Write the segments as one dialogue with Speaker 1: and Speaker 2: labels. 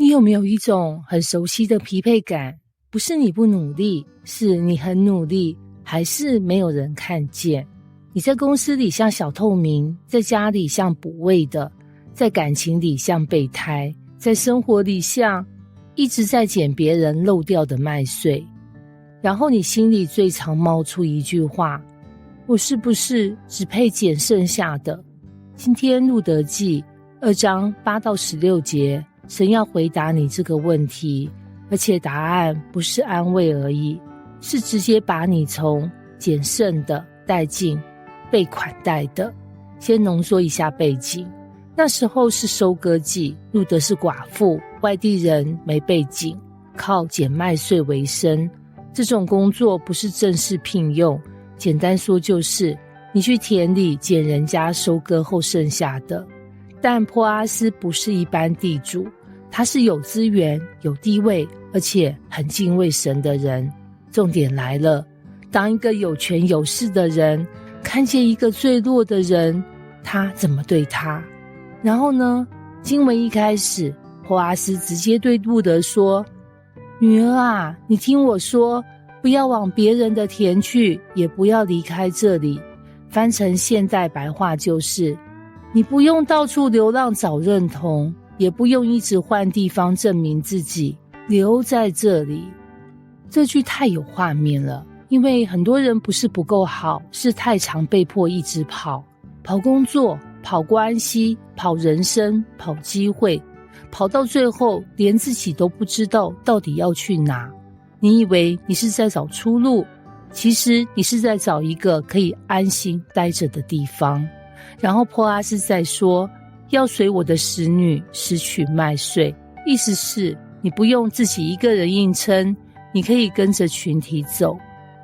Speaker 1: 你有没有一种很熟悉的疲惫感？不是你不努力，是你很努力，还是没有人看见？你在公司里像小透明，在家里像补位的，在感情里像备胎，在生活里像一直在捡别人漏掉的麦穗。然后你心里最常冒出一句话：我是不是只配捡剩下的？今天路得记2章8到16节，神要回答你这个问题，而且答案不是安慰而已，是直接把你从捡剩的带进被款待的。先浓缩一下背景，那时候是收割季，路得是寡妇，外地人，没背景，靠捡麦穗为生。这种工作不是正式聘用，简单说就是你去田里捡人家收割后剩下的。但波阿斯不是一般地主，他是有资源、有地位，而且很敬畏神的人。重点来了，当一个有权有势的人看见一个最弱的人，他怎么对他？然后呢，经文一开始，波阿斯直接对路得说：女儿啊，你听我说，不要往别人的田去，也不要离开这里。翻成现代白话就是，你不用到处流浪找认同，也不用一直换地方证明自己，留在这里。这句太有画面了，因为很多人不是不够好，是太常被迫一直跑工作，跑关系，跑人生，跑机会，跑到最后连自己都不知道到底要去哪。你以为你是在找出路，其实你是在找一个可以安心待着的地方。然后波阿斯在说，要随我的使女拾取麦穗，意思是你不用自己一个人硬撑，你可以跟着群体走。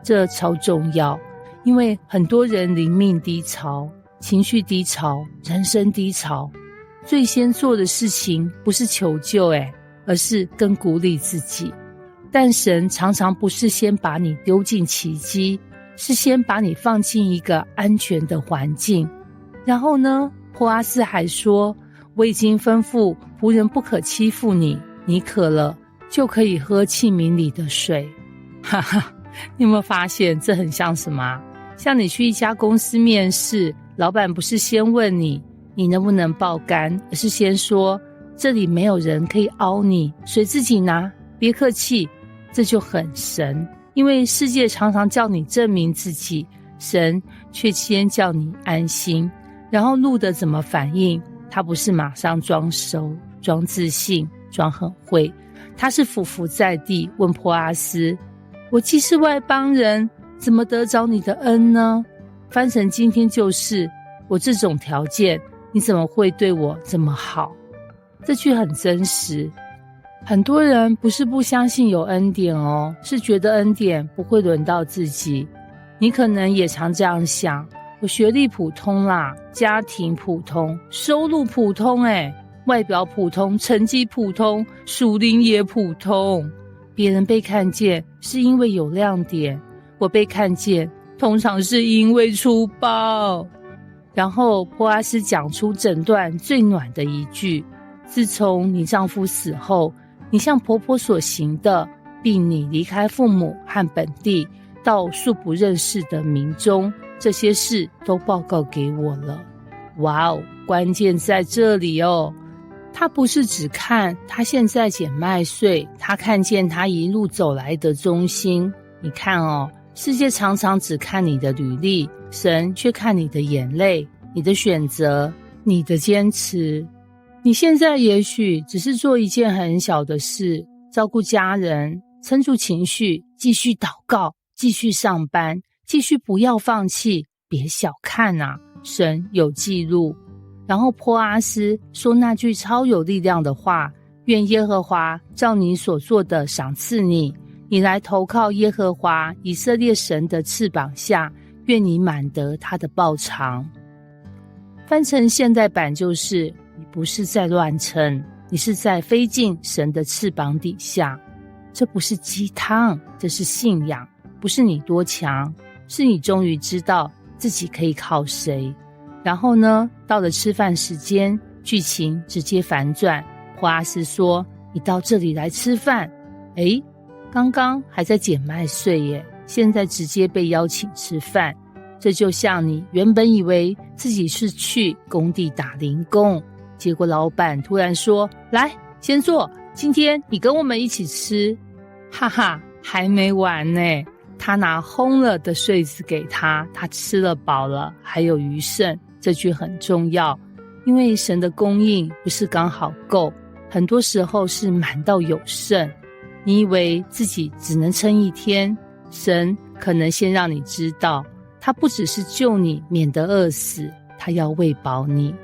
Speaker 1: 这超重要，因为很多人灵命低潮，情绪低潮，人生低潮，最先做的事情不是求救而是更鼓励自己。但神常常不是先把你丢进奇迹，是先把你放进一个安全的环境。然后呢，波阿斯还说，我已经吩咐仆人不可欺负你，你渴了就可以喝器皿里的水。哈哈，你有没有发现这很像什么？像你去一家公司面试，老板不是先问你能不能爆肝，而是先说这里没有人可以凹你，水自己拿，别客气。这就很神，因为世界常常叫你证明自己，神却先叫你安心。然后路得怎么反应？他不是马上装熟、装自信、装很会，他是俯伏在地问波阿斯：我既是外邦人，怎么得着你的恩呢？翻成今天就是：我这种条件，你怎么会对我这么好？这句很真实。很多人不是不相信有恩典哦，是觉得恩典不会轮到自己。你可能也常这样想，我学历普通啦，家庭普通，收入普通外表普通，成绩普通，属灵也普通。别人被看见是因为有亮点，我被看见通常是因为粗暴。然后波阿斯讲出整段最暖的一句：自从你丈夫死后，你向婆婆所行的，并你离开父母和本地，到素不认识的民中，这些事都报告给我了。哇哦，关键在这里哦。他不是只看他现在捡麦穗，他看见他一路走来的忠心。你看哦，世界常常只看你的履历，神却看你的眼泪，你的选择，你的坚持。你现在也许只是做一件很小的事，照顾家人，撑住情绪，继续祷告，继续上班，继续不要放弃，别小看啊，神有记录。然后波阿斯说那句超有力量的话：愿耶和华照你所做的赏赐你，你来投靠耶和华以色列神的翅膀下，愿你满得他的报偿。翻成现代版就是：你不是在乱撑，你是在飞进神的翅膀底下。这不是鸡汤，这是信仰。不是你多强，是你终于知道自己可以靠谁。然后呢，到了吃饭时间，剧情直接反转。波阿斯说：你到这里来吃饭，诶，刚刚还在捡麦穗耶，现在直接被邀请吃饭。这就像你原本以为自己是去工地打零工，结果老板突然说，来，先坐，今天你跟我们一起吃。哈哈，还没完呢，他拿烘了的穗子给他，他吃了饱了，还有余剩。这句很重要，因为神的供应不是刚好够，很多时候是满到有剩。你以为自己只能撑一天，神可能先让你知道，他不只是救你免得饿死，他要喂饱你。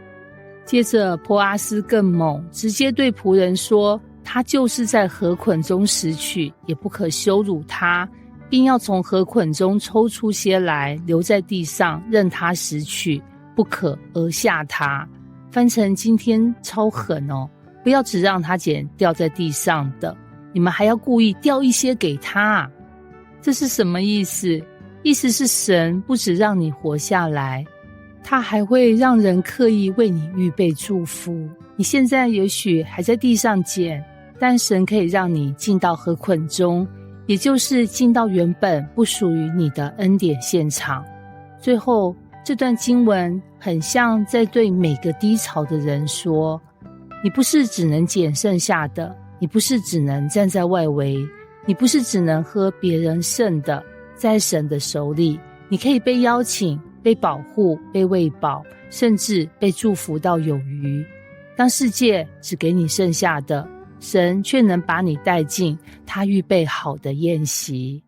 Speaker 1: 接着波阿斯更猛，直接对仆人说，他就是在河捆中拾取，也不可羞辱他，并要从河捆中抽出些来，留在地上，任他拾取，不可讹吓他。翻成今天超狠哦，不要只让他捡掉在地上的，你们还要故意掉一些给他。这是什么意思？意思是神不只让你活下来，他还会让人刻意为你预备祝福。你现在也许还在地上捡，但神可以让你进到河捆中，也就是进到原本不属于你的恩典现场。最后这段经文很像在对每个低潮的人说，你不是只能捡剩下的，你不是只能站在外围，你不是只能喝别人剩的，在神的手里，你可以被邀请，被保护，被喂饱，甚至被祝福到有余。当世界只给你剩下的，神却能把你带进他预备好的宴席。